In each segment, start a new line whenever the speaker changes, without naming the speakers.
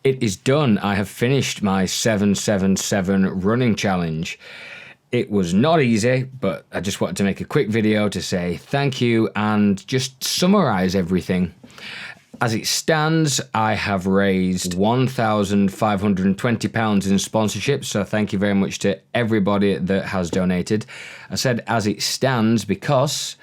It is done. I have finished my 777 running challenge. It was not easy, but I just wanted to make a quick video to say thank you and just summarize everything. As it stands, I have raised £1,520 in sponsorships, so thank you very much to everybody that has donated. I said as it stands because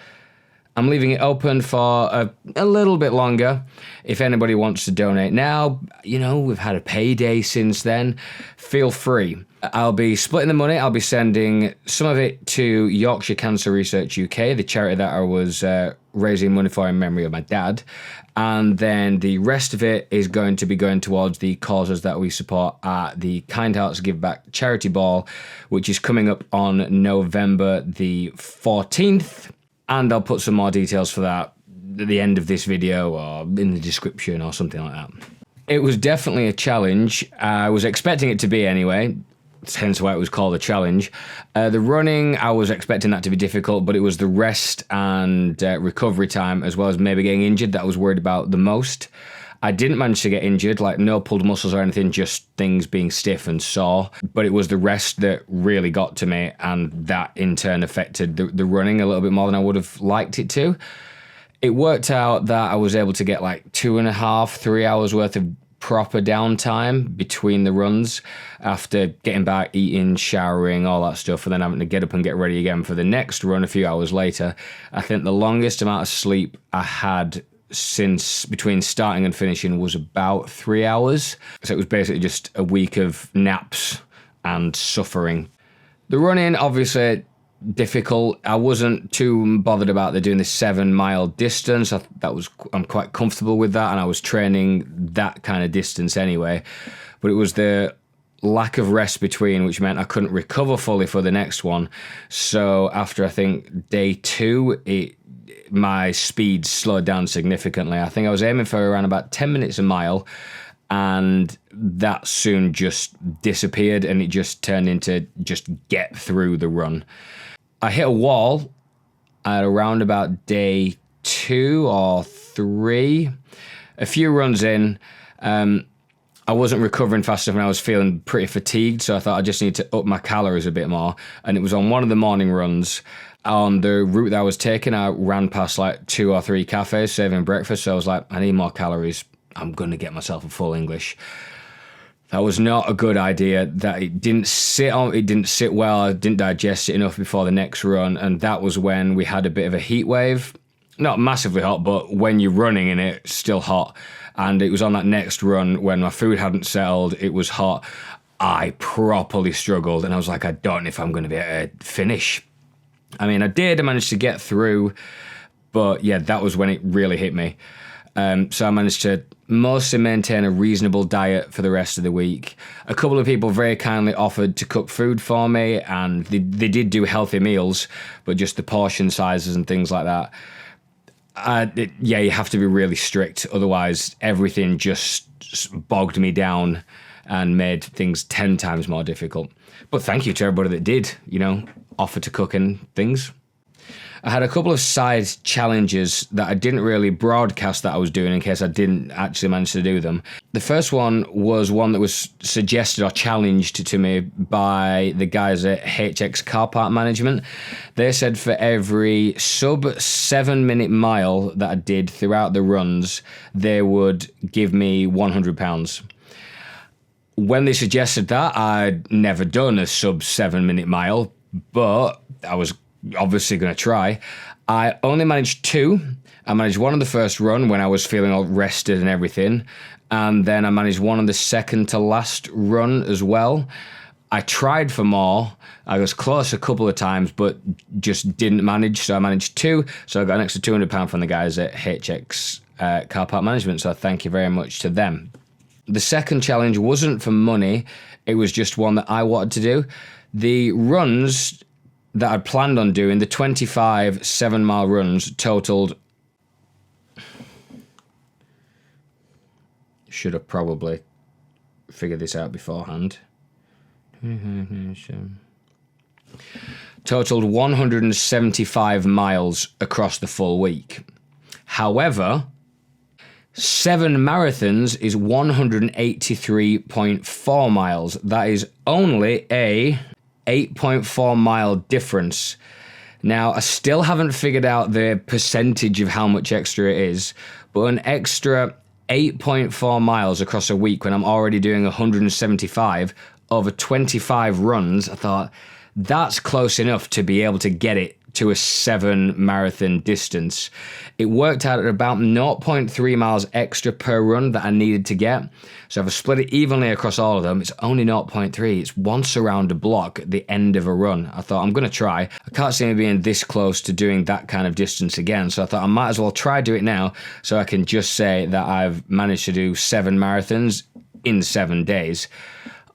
I'm leaving it open for a little bit longer. If anybody wants to donate now, we've had a payday since then, feel free. I'll be splitting the money. I'll be sending some of it to Yorkshire Cancer Research UK, the charity that I was raising money for in memory of my dad. And then the rest of it is going to be going towards the causes that we support at the Kind Hearts Give Back Charity Ball, which is coming up on November the 14th. And I'll put some more details for that at the end of this video or in the description or something like that. It was definitely a challenge. I was expecting it to be anyway, hence why it was called a challenge. The running, I was expecting that to be difficult, but it was the rest and recovery time, as well as maybe getting injured, that I was worried about the most. I didn't manage to get injured, like no pulled muscles or anything, just things being stiff and sore. But it was the rest that really got to me, and that in turn affected the running a little bit more than I would have liked it to. It worked out that I was able to get like 2.5, 3 hours worth of proper downtime between the runs after getting back, eating, showering, all that stuff, and then having to get up and get ready again for the next run a few hours later. I think the longest amount of sleep I had since between starting and finishing was about 3 hours. So it was basically just a week of naps and suffering. The running, obviously difficult. I wasn't too bothered about doing the 7-mile distance. I'm quite comfortable with that, and I was training that kind of distance anyway. But it was the lack of rest between, which meant I couldn't recover fully for the next one. So after I think day 2, my speed slowed down significantly. I think I was aiming for around about 10 minutes a mile, and that soon just disappeared, and it just turned into just get through the run. I hit a wall at around about day 2 or 3. A few runs in, I wasn't recovering fast enough and I was feeling pretty fatigued, so I thought I just need to up my calories a bit more. And it was on one of the morning runs. On the route that I was taking, I ran past like 2 or 3 cafes serving breakfast, so I was like, I need more calories. I'm going to get myself a full English. That was not a good idea. That it didn't sit well. I didn't digest it enough before the next run, and that was when we had a bit of a heat wave. Not massively hot, but when you're running in it, still hot. And it was on that next run when my food hadn't settled, it was hot. I properly struggled, and I was like, I don't know if I'm going to be able to finish. I mean, I managed to get through, but yeah, that was when it really hit me. So I managed to mostly maintain a reasonable diet for the rest of the week. A couple of people very kindly offered to cook food for me, and they did do healthy meals, but just the portion sizes and things like that. You have to be really strict, otherwise everything just bogged me down and made things 10 times more difficult. But thank you to everybody that did, offer to cook and things. I had a couple of side challenges that I didn't really broadcast that I was doing in case I didn't actually manage to do them. The first one was one that was suggested or challenged to me by the guys at HX Car Park Management. They said for every sub 7-minute mile that I did throughout the runs, they would give me £100. When they suggested that, I'd never done a sub 7-minute mile, but I was obviously going to try. I only managed 2. I managed one on the first run when I was feeling all rested and everything, and then I managed one on the second to last run as well. I tried for more. I was close a couple of times, but just didn't manage, so I managed 2, so I got an extra £200 from the guys at HX Car Park Management, so thank you very much to them. The second challenge wasn't for money, it was just one that I wanted to do. The runs that I'd planned on doing, the 25 7-mile runs, totaled... Should have probably figured this out beforehand. Totaled 175 miles across the full week. However, 7 marathons is 183.4 miles. That is only a 8.4 mile difference. Now, I still haven't figured out the percentage of how much extra it is, but an extra 8.4 miles across a week when I'm already doing 175 over 25 runs, I thought that's close enough to be able to get it to a 7 marathon distance. It worked out at about 0.3 miles extra per run that I needed to get. So if I split it evenly across all of them, it's only 0.3. It's once around a block at the end of a run. I thought, I'm going to try. I can't see me being this close to doing that kind of distance again. So I thought I might as well try do it now so I can just say that I've managed to do 7 marathons in 7 days.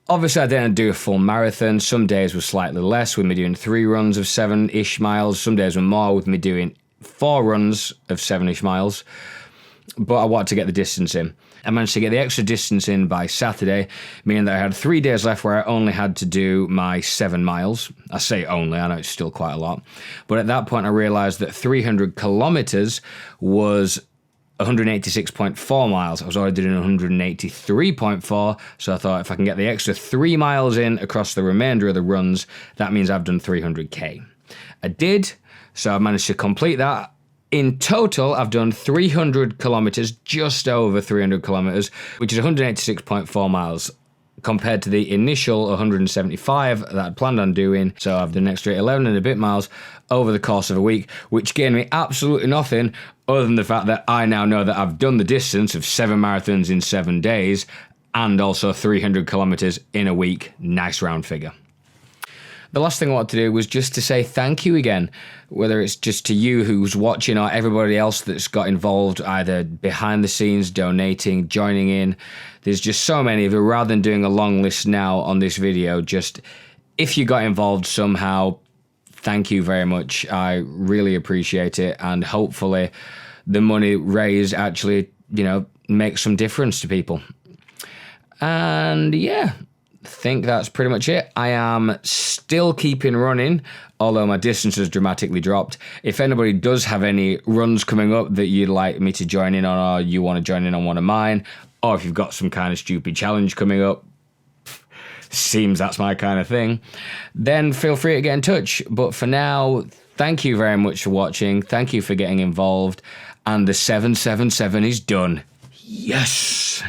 Obviously, I didn't do a full marathon. Some days were slightly less, with me doing 3 runs of 7-ish miles. Some days were more, with me doing 4 runs of 7-ish miles. But I wanted to get the distance in. I managed to get the extra distance in by Saturday, meaning that I had 3 days left where I only had to do my 7 miles. I say only, I know it's still quite a lot. But at that point, I realised that 300 kilometres was 186.4 miles. I was already doing 183.4, so I thought if I can get the extra 3 miles in across the remainder of the runs, that means I've done 300k. I did, so I managed to complete that. In total, I've done 300 kilometers, just over 300 kilometers, which is 186.4 miles. Compared to the initial 175 that I'd planned on doing. So I've done an extra 11 and a bit miles over the course of a week, which gained me absolutely nothing other than the fact that I now know that I've done the distance of 7 marathons in 7 days and also 300 kilometers in a week. Nice round figure. The last thing I wanted to do was just to say thank you again, whether it's just to you who's watching or everybody else that's got involved, either behind the scenes, donating, joining in. There's just so many of you. Rather than doing a long list now on this video, just if you got involved somehow, thank you very much. I really appreciate it. And hopefully the money raised actually, makes some difference to people. And yeah, I think that's pretty much it. I am still keeping running, although my distance has dramatically dropped. If anybody does have any runs coming up that you'd like me to join in on, or you want to join in on one of mine, or if you've got some kind of stupid challenge coming up, seems that's my kind of thing, then feel free to get in touch. But for now, thank you very much for watching. Thank you for getting involved. And the 777 is done. Yes!